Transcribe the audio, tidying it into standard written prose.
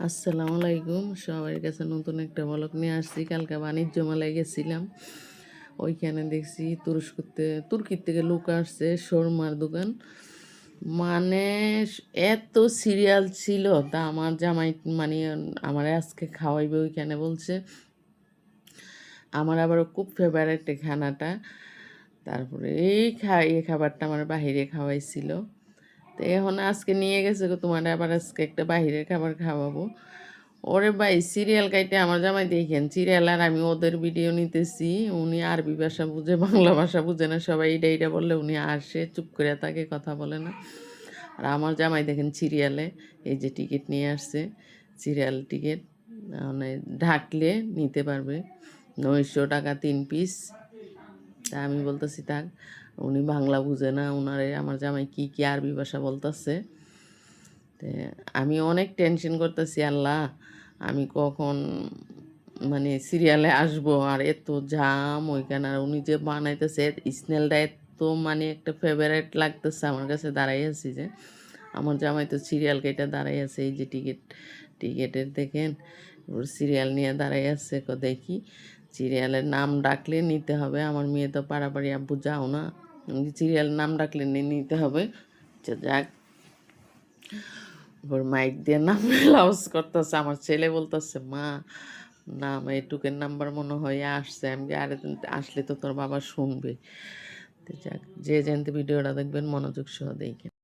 আসসালামু আলাইকুম, সবার কাছে নতুন একটা ব্লগ নিয়ে আসছি। কালকে বাণিজ্য মেলায় গেছিলাম, ওইখানে দেখছি তুর্কির থেকে লোক আসছে শর্মার দোকান। মানে এত সিরিয়াল ছিল, তা আমার জামাই মানে আমার আজকে খাওয়াইবে ওইখানে বলছে। আমার আবারও খুব ফেভারিট এই খানাটা। তারপরে এই খাবারটা আমার বাহিরে খাওয়াইছিল। তো এখন আজকে নিয়ে গেছে তোমার, আবার আজকে একটা বাহিরের খাবার খাওয়াবো। ওরে ভাই, সিরিয়াল কাইটে আমার জামাই দেখেন সিরিয়াল, আর আমি ওদের ভিডিও নিতেছি। উনি আরবি ভাষা বুঝে, বাংলা ভাষা বুঝে না। সবাই এটা বললে উনি আসে চুপ করে তাকে কথা বলে না। আর আমার জামাই দেখেন সিরিয়ালে এই যে টিকিট নিয়ে আসছে, সিরিয়াল টিকিট মানে ঢাকলে নিতে পারবে 900 টাকা 3 পিস। তা আমি বলতেছি থাক, উনি বাংলা বুঝে না, উনারে আমার জামাই কি কি আরবি ভাষা বলতেছে। আমি অনেক টেনশন করতেছি, আল্লাহ আমি কখন মানে সিরিয়ালে আসবো। আর এত জাম ওইখানে, আর উনি যে বানাইতেছে স্নেলটা এত মানে একটা ফেভারেট লাগতেছে আমার কাছে। দাঁড়াই আছি যে আমার জামাই তো সিরিয়াল কেটে দাঁড়াই আছে, এই যে টিকিটের দেখেন ওর সিরিয়াল নিয়ে দাঁড়াই আছে। দেখি সিরিয়ালের নাম ডাকলে নিতে হবে। আমার মেয়ে তো পাড়াপাড়ি আব্বু যাও না, সিরিয়াল নাম ডাকলে নিতে হবে। যাক, ওর মাইক দিয়ে নাম অ্যালাউন্স করতেছে। আমার ছেলে বলতেছে, মা নাম এইটুকের নাম্বার মনে হয় আসছে। আমি আরে আসলে তো তোর বাবা শুনবে। তো যাক, যে জানতে ভিডিওটা দেখবেন মনোযোগ সহ দেখেন।